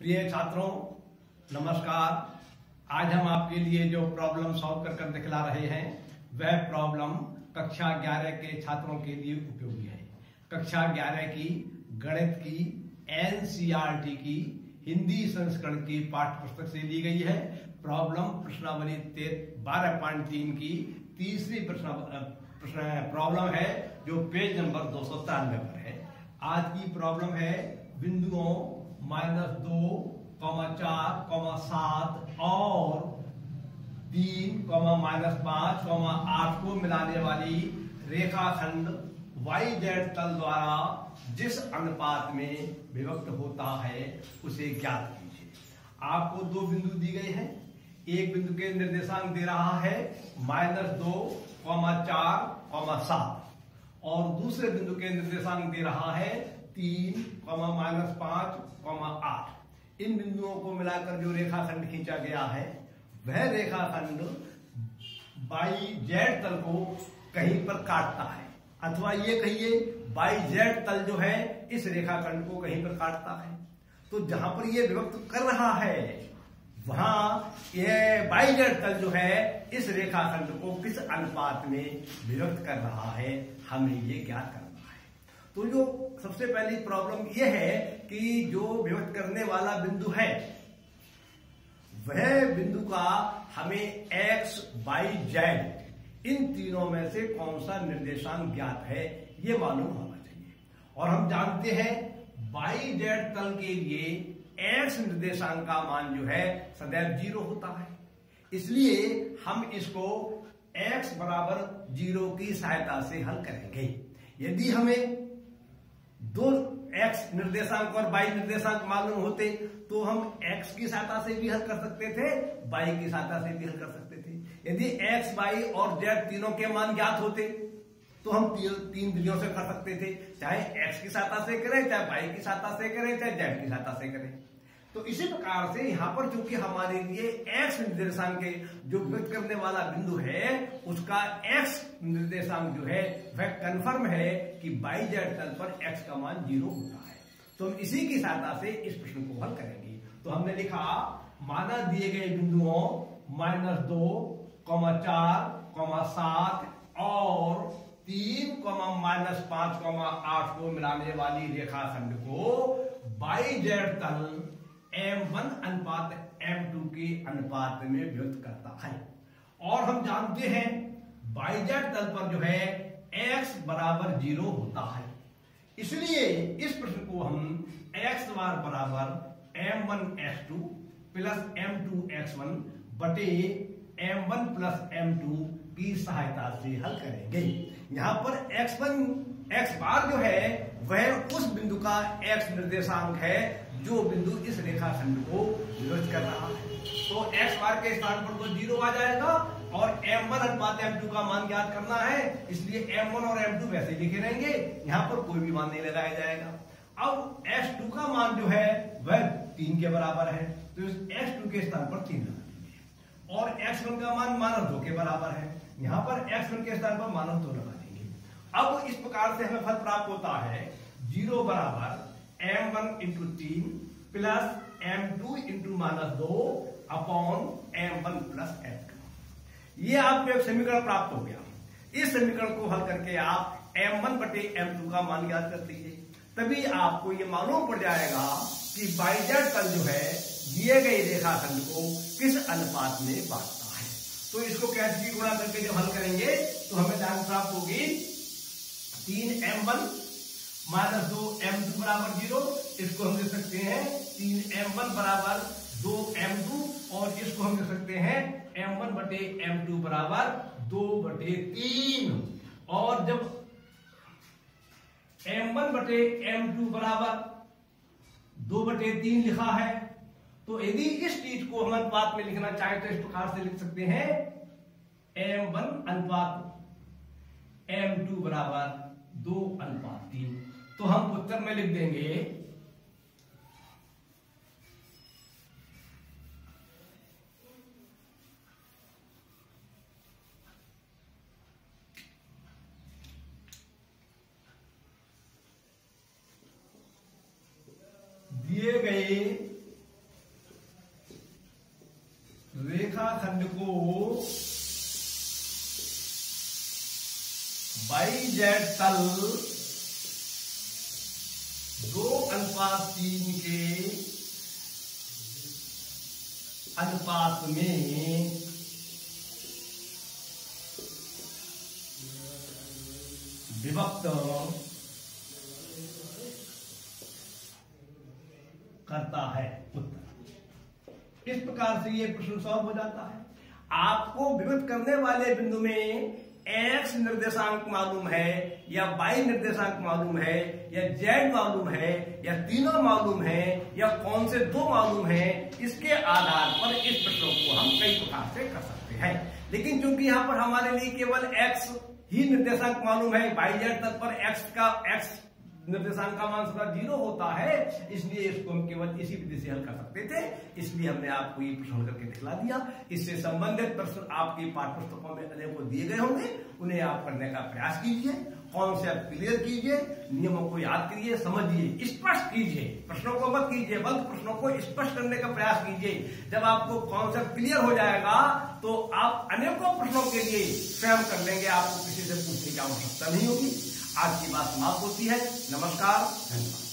प्रिय छात्रों, नमस्कार। आज हम आपके लिए जो प्रॉब्लम सॉल्व कर दिखला रहे हैं वह प्रॉब्लम कक्षा 11 के छात्रों के लिए उपयोगी है। कक्षा 11 की गणित की एनसीईआरटी की हिंदी संस्करण की पाठ्य पुस्तक से ली गई है। प्रॉब्लम प्रश्नावली 12.3 की तीसरी प्रॉब्लम है जो पेज नंबर 293 पर है। आज की प्रॉब्लम है बिंदुओं -2, 4, 7 और 3, -5, 8 को मिलाने वाली रेखाखंड YZ तल द्वारा जिस अनुपात में विभक्त होता है उसे ज्ञात कीजिए। आपको दो बिंदु दी गए हैं। एक बिंदु के निर्देशांक दे रहा है -2, 4, 7 और दूसरे बिंदु के निर्देशांक दे रहा है 3, -5, 8। इन बिंदुओं को मिलाकर जो रेखाखंड खींचा गया है वह रेखाखंड YZ तल को कहीं पर काटता है, अथवा ये कहिए YZ तल जो है इस रेखाखंड को कहीं पर काटता है। तो जहां पर ये विभक्त कर रहा है वहां ये YZ तल जो है इस रेखाखंड को किस अनुपात में विभक्त कर रहा है, हमें ये ज्ञात करना है। तो जो सबसे पहली प्रॉब्लम ये है कि जो विभक्त करने वाला बिंदु है वह बिंदु का हमें X, Y, Z इन तीनों में से कौन सा निर्देशांक ज्ञात है ये मालूम होना चाहिए। और हम जानते हैं YZ तल के लिए X निर्देशांक का मान जो है सदैव 0 होता है। इसलिए हम इसको X बराबर 0 की सहायता से हल करेंगे। यदि हमें दो X निर्देशांक और Y निर्देशांक मालूम होते तो हम X की सहायता से भी हल कर सकते थे, Y की सहायता से भी हल कर सकते थे। यदि X, Y और Z तीनों के मान ज्ञात होते तो हम तीन विधियों से कर सकते थे, चाहे X की सहायता से करें, चाहे Y की सहायता से करें, चाहे Z की सहायता से करें। तो इसी प्रकार से यहाँ पर चूंकि हमारे लिए X निर्देशांक के जो व्यक्त करने वाला बिंदु है उसका X निर्देशांक जो है वह कन्फर्म है कि YZ तल पर X का मान 0 होता है। तो हम इसी की सहायता से इस प्रश्न को हल करेंगे। तो हमने लिखा माना दिए गए बिंदुओं -2, 4, 7 और 3, -5, 8 को मिलाने वाली रेखाखंड को YZ तल M1 अनुपात M2 के अनुपात में व्यक्त करता है। और हम जानते हैं YZ तल पर जो है X बराबर 0 होता है। इसलिए इस प्रश्न को हम X बार बराबर M1x2 प्लस M2x1 बटे M1 प्लस M2 की सहायता से हल करेंगे। यहां पर X बार जो है वह उस बिंदु का X निर्देशांक है जो बिंदु इस रेखाखंड को विभक्त कर रहा है। तो X बार के स्थान पर तो 0 आ जाएगा और M1 अनुपात M2 का मान ज्ञात करना है, इसलिए M1 और M2 वैसे लिखे रहेंगे, यहां पर कोई भी मान नहीं लगाया जाएगा। अब X2 का मान जो है वह 3 के बराबर है, तो इस X2 के स्थान पर 3 लगा देंगे। और X1 का मान -2 के बराबर है, यहां पर X1 के स्थान पर -2 लगा देंगे। अब इस प्रकार से हमें फल प्राप्त होता है 0 बराबर M1 into 3 plus M2 into -2 upon M1 plus M2। ये आपको एक समीकरण प्राप्त हो गया। इस समीकरण को हल करके आप M1 बटे M2 का मान ज्ञात कर लीजिए, तभी आपको ये मालूम पड़ जाएगा कि YZ तल जो है दिए गए रेखाखंड को किस अनुपात में बांटता है। तो इसको कैसे भी गुणा करके जब हल करेंगे तो हमें जान प्राप्त होगी 3M1 -2 M2 बराबर 0। इसको हम लिख सकते हैं 3M1 बराबर 2M2 और इसको हम लिख सकते हैं M1 बटे M2 बराबर 2 बटे 3। और जब M1 बटे M2 बराबर 2 बटे 3 लिखा है तो यदि इस चीज को हम अनुपात में लिखना चाहें तो इस प्रकार से लिख सकते हैं M1 अनुपात M2 बराबर 2:3। तो हम उत्तर में लिख देंगे दिए गए खंड को YZ तल 2:3 के अनुपात में विभक्त करता है। उत्तर इस प्रकार से ये प्रश्न सॉल्व हो जाता है। आपको विभक्त करने वाले बिंदु में x निर्देशांक मालूम है या y निर्देशांक मालूम है या z मालूम है या तीनों मालूम है या कौन से दो मालूम है, इसके आधार पर इस प्रश्नों को हम कई प्रकार से कर सकते हैं। लेकिन चूंकि यहाँ पर हमारे लिए केवल x ही निर्देशांक मालूम है, YZ तल पर x निर्देशांक का मान सदा 0 होता है, इसलिए इसको हम केवल इसी विधि से हल कर सकते थे। इसलिए हमने आपको ये प्रश्न करके दिखला दिया। इससे संबंधित प्रश्न आपकी पाठ्य पुस्तकों में अनेकों दिए गए होंगे, उन्हें आप पढ़ने का प्रयास कीजिए, कॉन्सेप्ट क्लियर कीजिए, नियमों को याद करिए, समझिए, स्पष्ट कीजिए। प्रश्नों को मत कीजिए बल्कि प्रश्नों को स्पष्ट करने का प्रयास कीजिए। जब आपको कॉन्सेप्ट क्लियर हो जाएगा तो आप अनेकों प्रश्नों के लिए स्वयं कर लेंगे, आपको किसी से पूछने की आवश्यकता नहीं होगी। आज की बात समाप्त होती है। नमस्कार, धन्यवाद।